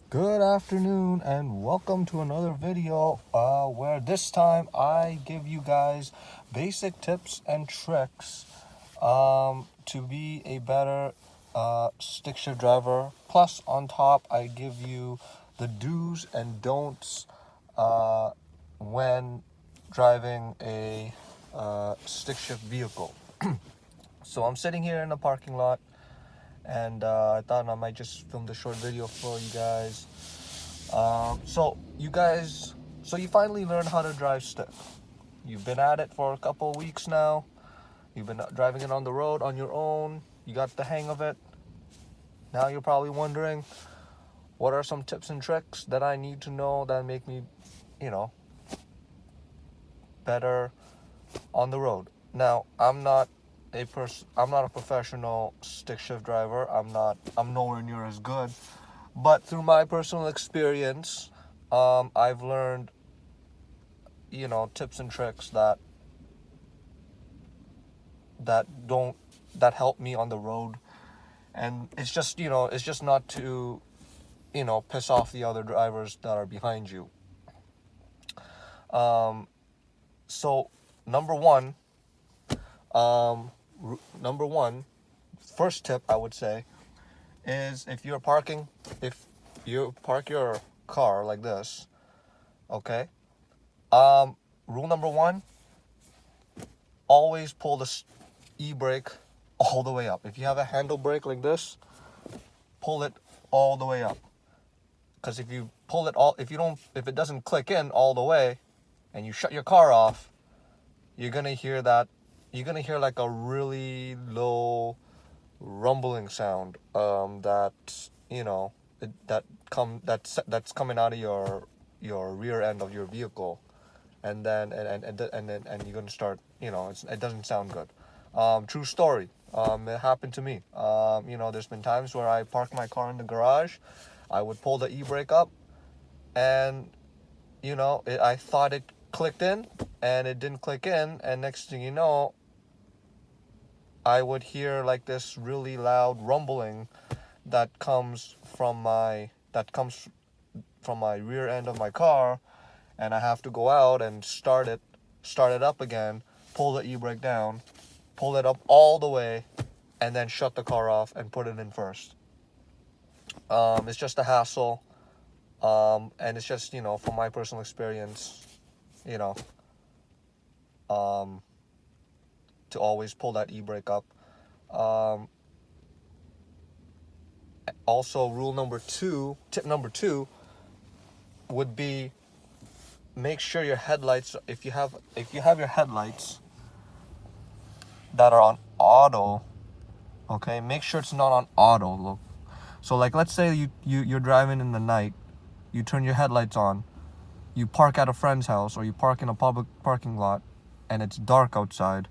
Good afternoon and welcome to another video where this time I give you guys basic tips and tricks to be a better stick shift driver. Plus on top I give you the do's and don'ts uh, when driving a stick shift vehicle. So I'm sitting here in the parking lot and I thought I might just film the short video for you guys. So you finally learned how to drive stick. You've been at it for a couple of weeks now. You've been driving it on the road on your own. You got the hang of it. Now you're probably wondering, what are some tips and tricks that I need to know that make me, you know, better on the road? Now, I'm not a professional stick shift driver. I'm nowhere near as good. But through my personal experience, I've learned, tips and tricks that don't that help me on the road. And it's just not to, piss off the other drivers that are behind you. Um, so number one, number one, first tip I would say is if you park your car like this, okay. Rule number one: always pull the e-brake all the way up. If you have a handle brake like this, pull it all the way up. Because if you pull it all, if it doesn't click in all the way, and you shut your car off, you're gonna hear that. You're gonna hear like a really low rumbling sound. That you know it, that come that's coming out of your rear end of your vehicle, and then and you're gonna start. It doesn't sound good. True story. It happened to me. There's been times where I park my car in the garage. I would pull the e-brake up, and I thought it clicked in, and it didn't click in. And next thing you know, I would hear like this really loud rumbling that comes from my rear end of my car, and I have to go out and start it up again, pull the e-brake down, pull it up all the way, and then shut the car off and put it in first. It's just a hassle, and it's just from my personal experience, you know, um, to always pull that e-brake up. Um, Also, tip number two would be, make sure your headlights, if you have your headlights that are on auto, okay, make sure it's not on auto. Look, so like let's say you're driving in the night, you turn your headlights on, you park at a friend's house or you park in a public parking lot, and it's dark outside.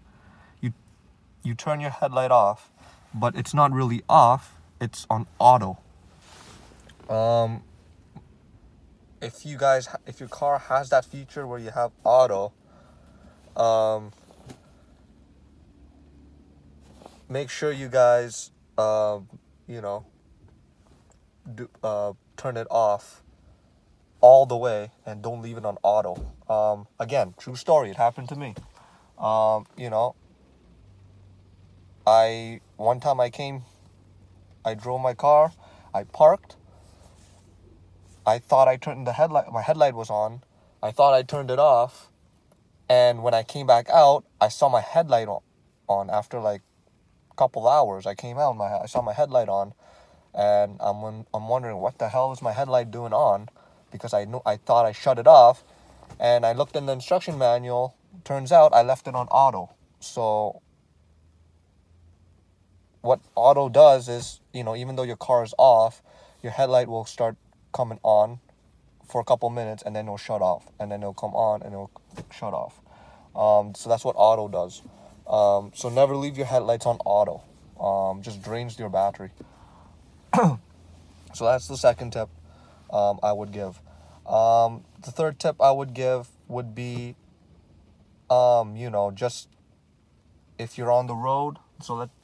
You you turn your headlight off, but it's not really off. It's on auto. Um, if your car has that feature where you have auto, um, make sure you guys, you know, turn it off all the way and don't leave it on auto. Again, true story. It happened to me. Um, you know, one time I drove my car, I parked. I thought I turned the headlight. My headlight was on. I thought I turned it off, and when I came back out, I saw my headlight on after like a couple hours. I came out, I saw my headlight on, and I'm wondering what the hell is my headlight doing on, because I thought I shut it off, and I looked in the instruction manual. Turns out I left it on auto. So what auto does is, even though your car is off, your headlight will start coming on for a couple minutes, and then it'll shut off, and then it'll come on and it'll shut off. So that's what auto does. So never leave your headlights on auto. Just drains your battery. So that's the second tip I would give. The third tip I would give would be, just if you're on the road.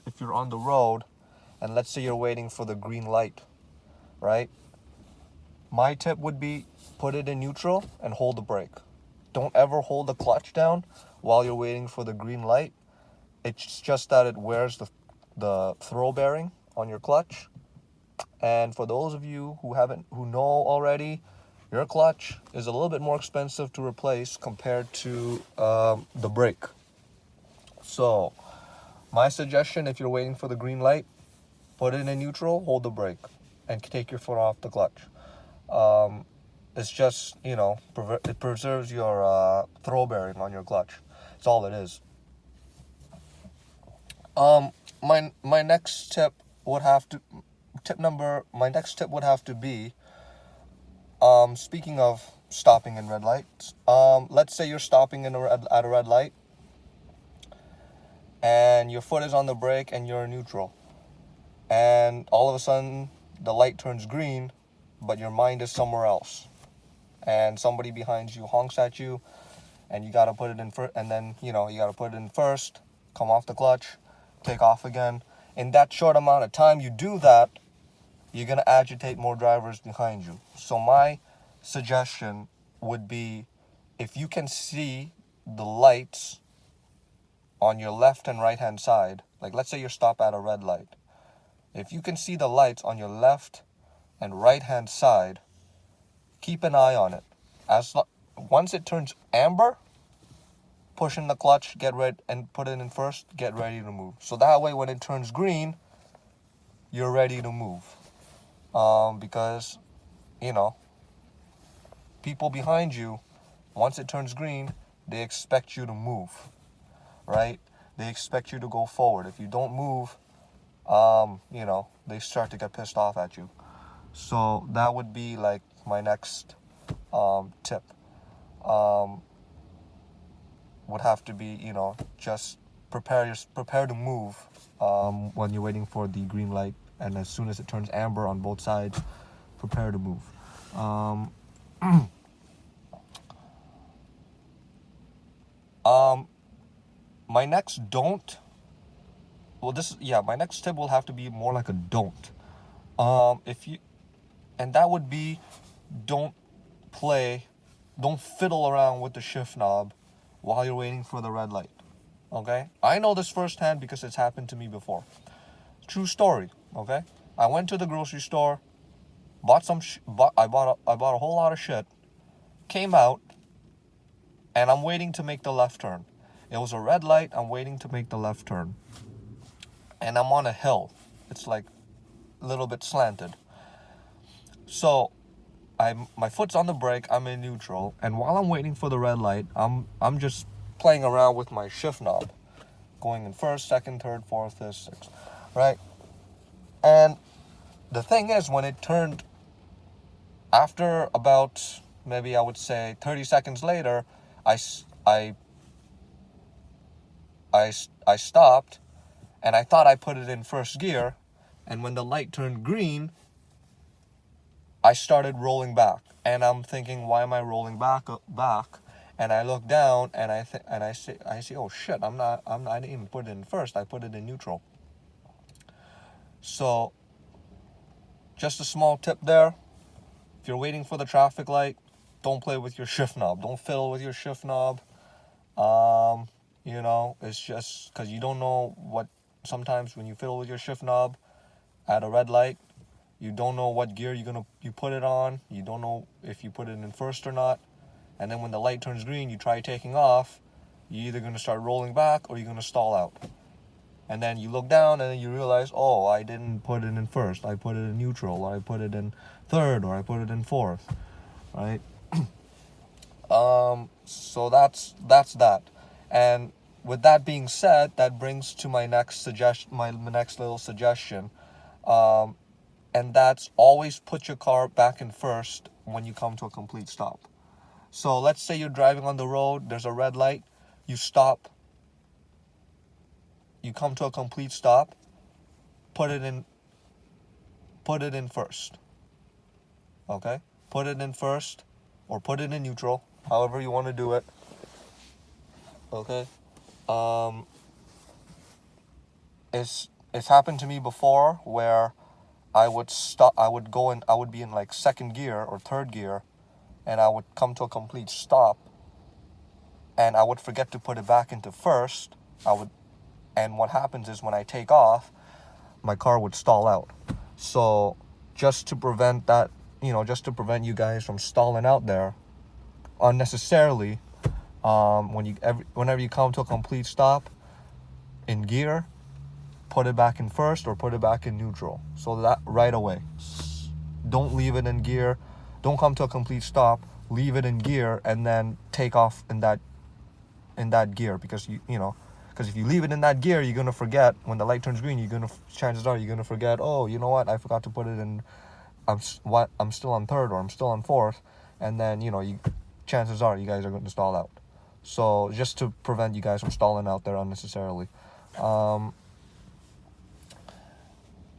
If you're on the road, and let's say you're waiting for the green light, right? My tip would be put it in neutral and hold the brake. Don't ever hold the clutch down while you're waiting for the green light. It's just that it wears the throw bearing on your clutch. And for those of you who know already, your clutch is a little bit more expensive to replace compared to the brake. So my suggestion, if you're waiting for the green light, put it in neutral, hold the brake, and take your foot off the clutch. It's just, it preserves your throw bearing on your clutch. That's all it is. My next tip would have to be, speaking of stopping in red lights, let's say you're stopping at a red light and your foot is on the brake and you're in neutral, and all of a sudden the light turns green, but your mind is somewhere else, and somebody behind you honks at you, and you gotta put it in first, and then you gotta put it in first, come off the clutch, take off again. In that short amount of time you do that, you're gonna agitate more drivers behind you. So my suggestion would be, if you can see the lights on your left and right hand side, like let's say you're stopped at a red light, if you can see the lights on your left and right hand side, keep an eye on it. Once it turns amber, push in the clutch, get ready, and put it in first, get ready to move. So that way when it turns green, you're ready to move. Because people behind you, once it turns green, they expect you to move, right? They expect you to go forward. If you don't move, they start to get pissed off at you. So that would be like my next tip. Would have to be, just prepare to move when you're waiting for the green light, and as soon as it turns amber on both sides, prepare to move. My next don't. Well, my next tip will have to be more like a don't. And that would be, don't fiddle around with the shift knob while you're waiting for the red light. Okay? I know this firsthand because it's happened to me before. True story. Okay? I went to the grocery store, I bought a whole lot of shit, came out, and I'm waiting to make the left turn. It was a red light, I'm waiting to make the left turn. And I'm on a hill. It's like a little bit slanted. So my foot's on the brake, I'm in neutral, and while I'm waiting for the red light, I'm just playing around with my shift knob, going in first, second, third, fourth, fifth, sixth, right? And the thing is, when it turned, after about, maybe I would say 30 seconds later, I stopped, and I thought I put it in first gear, and when the light turned green, I started rolling back, and I'm thinking, why am I rolling back? And I look down, and I see, oh shit, I didn't even put it in first. I put it in neutral. So, just a small tip there. If you're waiting for the traffic light, don't play with your shift knob. Don't fiddle with your shift knob. It's just because you don't know what. Sometimes when you fiddle with your shift knob at a red light, you don't know what gear you put it on. You don't know if you put it in first or not. And then when the light turns green, you try taking off. You're either going to start rolling back or you're going to stall out. And then you look down and then you realize, oh, I didn't put it in first. I put it in neutral, or I put it in third, or I put it in fourth, right? So that's that. And with that being said, that brings to my next little suggestion. And that's, always put your car back in first when you come to a complete stop. So let's say you're driving on the road, there's a red light, you stop, you come to a complete stop, put it in first. Okay? Put it in first, or put it in neutral, however you want to do it. Okay? It's happened to me before where I would stop. I would go in. I would be in like second gear or third gear, and I would come to a complete stop, and I would forget to put it back into first. And what happens is when I take off, my car would stall out. So just to prevent that, just to prevent you guys from stalling out there unnecessarily, whenever you come to a complete stop in gear, put it back in first or put it back in neutral. So that right away. Don't leave it in gear. Don't come to a complete stop. Leave it in gear and then take off in that gear, because because if you leave it in that gear, you're gonna forget when the light turns green. Chances are you're gonna forget. Oh, you know what? I forgot to put it in. I'm still on third or I'm still on fourth, and then chances are you guys are going to stall out. So just to prevent you guys from stalling out there unnecessarily.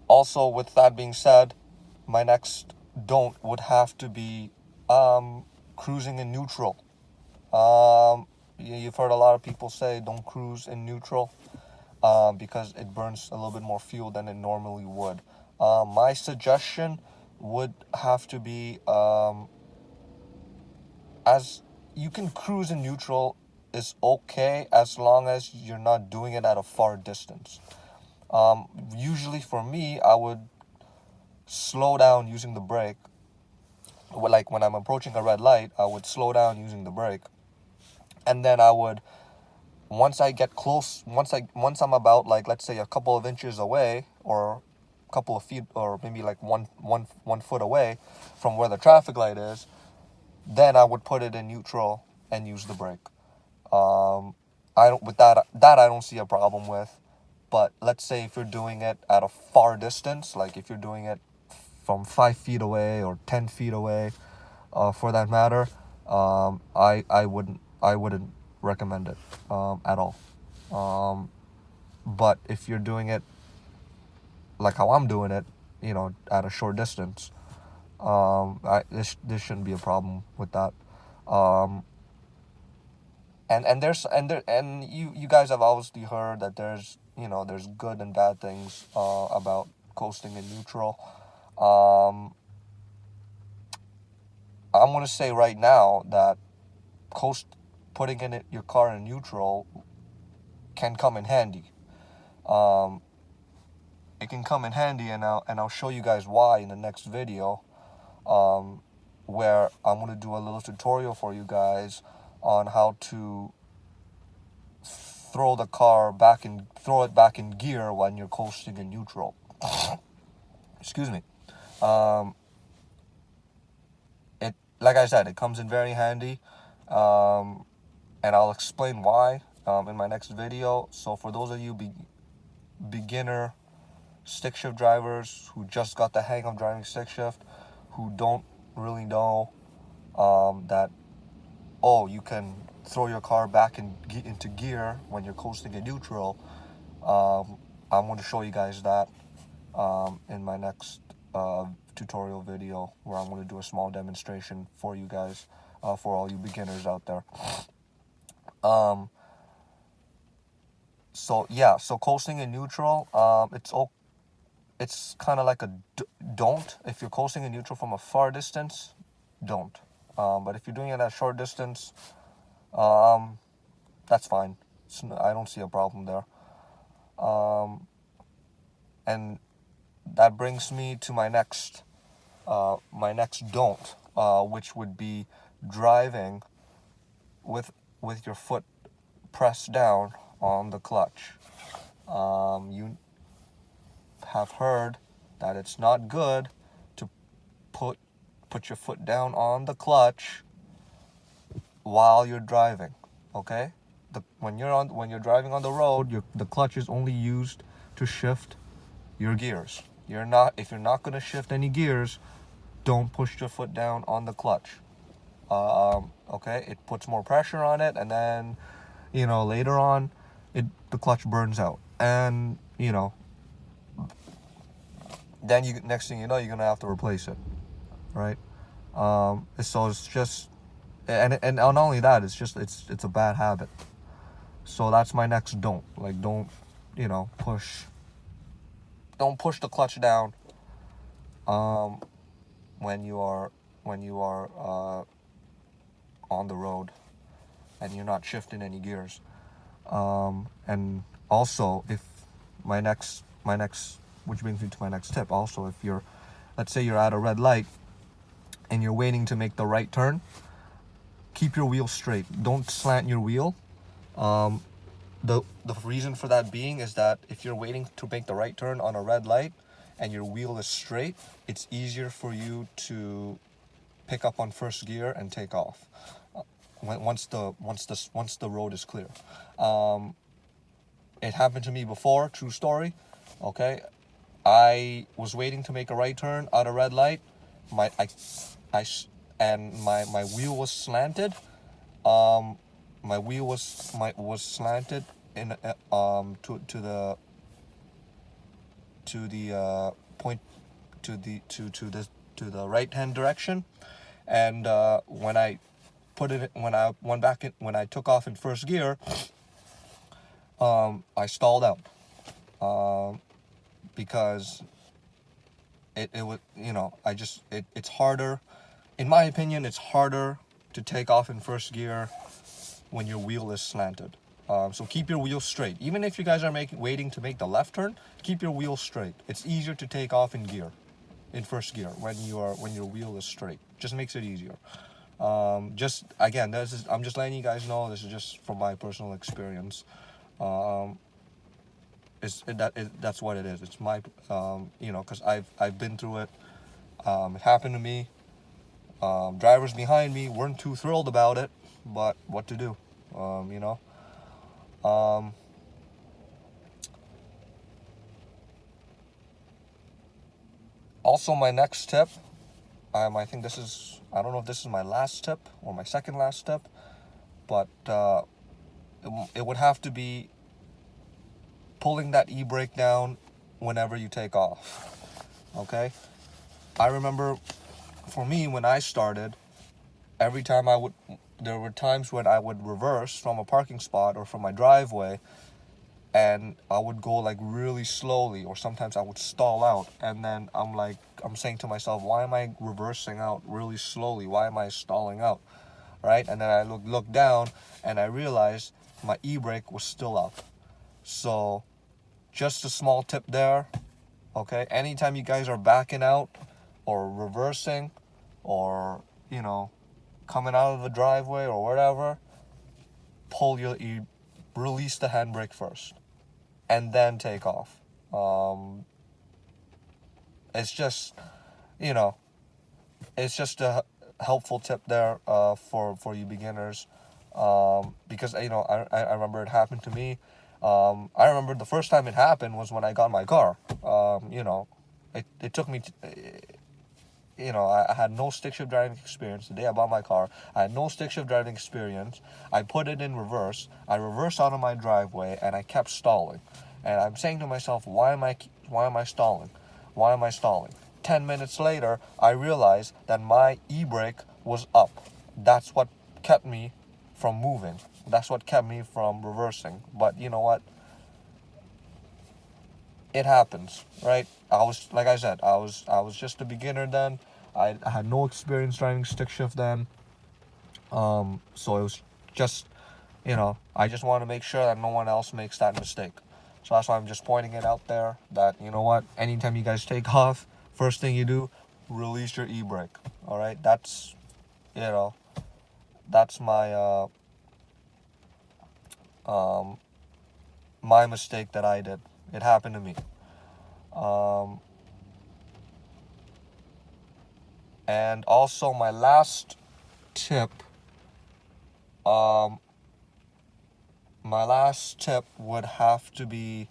Also, with that being said, my next don't would have to be cruising in neutral. You've heard a lot of people say don't cruise in neutral because it burns a little bit more fuel than it normally would. My suggestion would have to be as you can cruise in neutral is okay as long as you're not doing it at a far distance. Usually for me, I would slow down using the brake. Like when I'm approaching a red light, I would slow down using the brake, and then I would, once I get close, once I'm about, like, let's say a couple of inches away or a couple of feet or maybe like one foot away from where the traffic light is, then I would put it in neutral and use the brake. I don't with that I don't see a problem with. But let's say if you're doing it at a far distance, like if you're doing it from 5 feet away or 10 feet away, for that matter, I wouldn't recommend it at all. But if you're doing it like how I'm doing it, at a short distance, this shouldn't be a problem with that. Um, and you guys have obviously heard that there's good and bad things about coasting in neutral. Um, I'm gonna say right now that coast putting your car in neutral can come in handy. Um, it can come in handy, and I'll show you guys why in the next video, where I'm gonna do a little tutorial for you guys on how to throw it back in gear when you're coasting in neutral. Excuse me. Um, it Like I said, it comes in very handy, and I'll explain why in my next video. So for those of you beginner stick shift drivers who just got the hang of driving stick shift, who don't really know that you can throw your car back into gear when you're coasting in neutral, I'm going to show you guys that in my next tutorial video, where I'm going to do a small demonstration for you guys, for all you beginners out there. So coasting in neutral, it's kind of like a don't. If you're coasting in neutral from a far distance, don't. But if you're doing it at a short distance, that's fine. I don't see a problem there. And that brings me to my next don't, which would be driving with your foot pressed down on the clutch. You have heard that it's not good to put your foot down on the clutch while you're driving. Okay? When you're driving on the road, the clutch is only used to shift your gears. If you're not going to shift any gears, don't push your foot down on the clutch. Okay? It puts more pressure on it, and then later on the clutch burns out, and then next thing you know, you're gonna have to replace it, right? So it's just, and not only that, it's a bad habit. So that's my next don't. Like, don't push the clutch down when you are on the road and you're not shifting any gears. And also, if which brings me to my next tip. Also, if you're, let's say you're at a red light and you're waiting to make the right turn, keep your wheel straight. Don't slant your wheel. The reason for that being is that if you're waiting to make the right turn on a red light and your wheel is straight, it's easier for you to pick up on first gear and take off once the road is clear. It happened to me before, true story. Okay, I was waiting to make a right turn at a red light. My wheel was slanted. My wheel was slanted in to the point to the right hand direction, and when I took off in first gear, I stalled out, because it was, it's harder, in my opinion, it's harder to take off in first gear when your wheel is slanted. So keep your wheel straight. Even if you guys are waiting to make the left turn, keep your wheel straight. It's easier to take off in first gear when your wheel is straight. Just makes it easier. Just again, I'm just letting you guys know. This is just from my personal experience. That's what it is. It's my, because I've been through it. It happened to me. Drivers behind me weren't too thrilled about it, but what to do, Also, my next tip, I think I don't know if this is my last tip or my second last tip, but it would have to be pulling that e-brake down whenever you take off. Okay? I remember, for me, when I started, there were times when I would reverse from a parking spot or from my driveway, and I would go like really slowly, or sometimes I would stall out, and then I'm saying to myself, why am I reversing out really slowly? Why am I stalling out? Right? And then I look down and I realized my e-brake was still up. So just a small tip there. Okay, anytime you guys are backing out or reversing, or coming out of the driveway or whatever, release the handbrake first and then take off. It's just a helpful tip there, for you beginners, because I remember it happened to me. I remember the first time it happened was when I got my car. It took me I had no stick shift driving experience. The day I bought my car, I had no stick shift driving experience. I put it in reverse. I reversed out of my driveway, and I kept stalling. And I'm saying to myself, why am I stalling? Why am I stalling? 10 minutes later, I realized that my e-brake was up. That's what kept me from moving. That's what kept me from reversing. But you know what? It happens, right? Like I said, I was just a beginner then. I had no experience driving stick shift then. So it was just, I just want to make sure that no one else makes that mistake. So that's why I'm just pointing it out there, that, anytime you guys take off, first thing you do, release your e-brake. All right? That's my, my mistake that I did. It happened to me. And also my last tip, would have to be,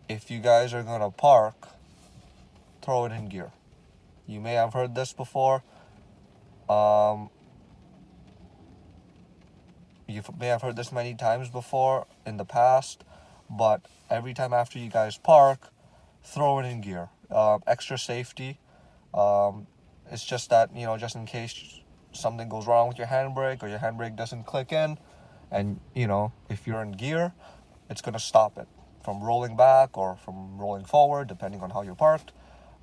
if you guys are gonna park, throw it in gear. You may have heard this before. You may have heard this many times before in the past, but every time after you guys park, throw it in gear. Extra safety. It's just that, just in case something goes wrong with your handbrake, or your handbrake doesn't click in, and if you're in gear, it's gonna stop it. rolling back or from rolling forward, depending on how you're parked.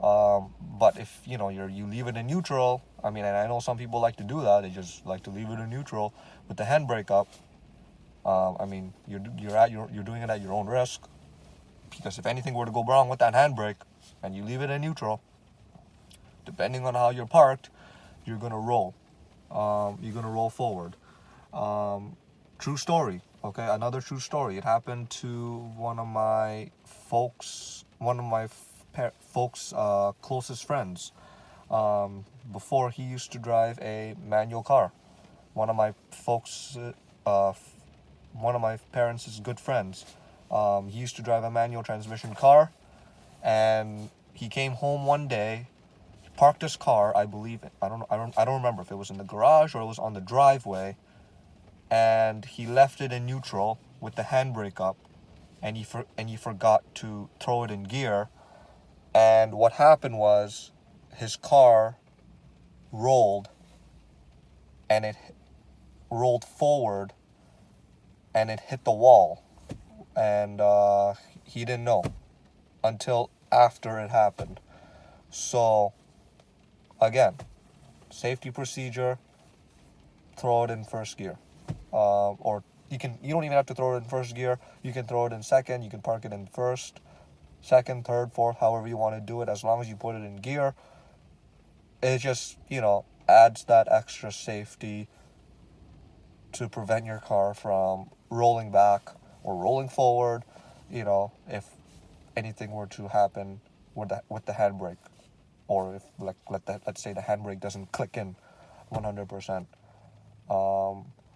But if you leave it in neutral, I mean, and I know some people like to do that. They just like to leave it in neutral with the handbrake up. I mean, you're doing it at your own risk, because if anything were to go wrong with that handbrake and you leave it in neutral, depending on how you're parked, you're gonna roll. You're gonna roll forward. True story. Okay, another true story. It happened to one of my folks' closest friends. Before, he used to drive a manual car. One of my folks, one of my parents' good friends. He used to drive a manual transmission car, and he came home one day, parked his car. I believe I don't remember if it was in the garage or it was on the driveway, and he left it in neutral with the handbrake up, and he forgot to throw it in gear. And what happened was, his car rolled, and it rolled forward, and it hit the wall, and he didn't know until after it happened. So again, safety procedure: throw it in first gear, or you don't even have to throw it in first gear. You can throw it in second. You can park it in first, second, third, fourth, however you want to do it. As long as you put it in gear, it just adds that extra safety to prevent your car from rolling back or rolling forward, if anything were to happen with the handbrake, or if let's say the handbrake doesn't click in 100%.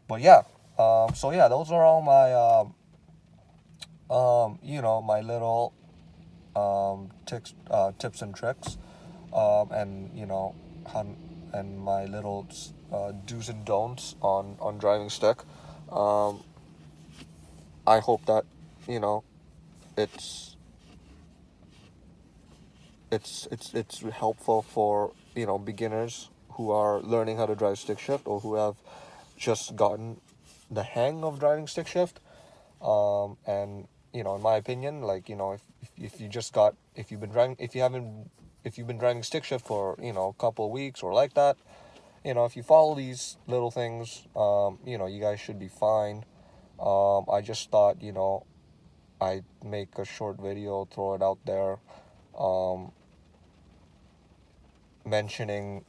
But yeah, so yeah, those are all my my little tips and tricks, and and my little do's and don'ts on driving stick. I hope that it's it's helpful for beginners who are learning how to drive stick shift, or who have just gotten the hang of driving stick shift. And in my opinion, like, if you've been driving stick shift for a couple of weeks or like that, if you follow these little things, you guys should be fine. I just thought I'd make a short video, throw it out there, mentioning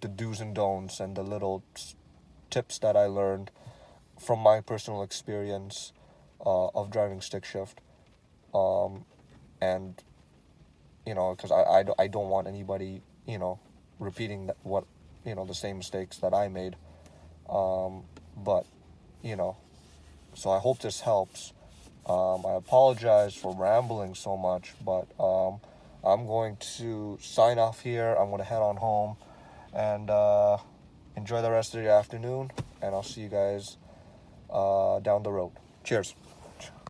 the do's and don'ts and the little tips that I learned from my personal experience of driving stick shift. And because I don't want anybody repeating the same mistakes that I made. But so I hope this helps. I apologize for rambling so much, but I'm going to sign off here. I'm going to head on home and enjoy the rest of your afternoon, and I'll see you guys down the road. Cheers.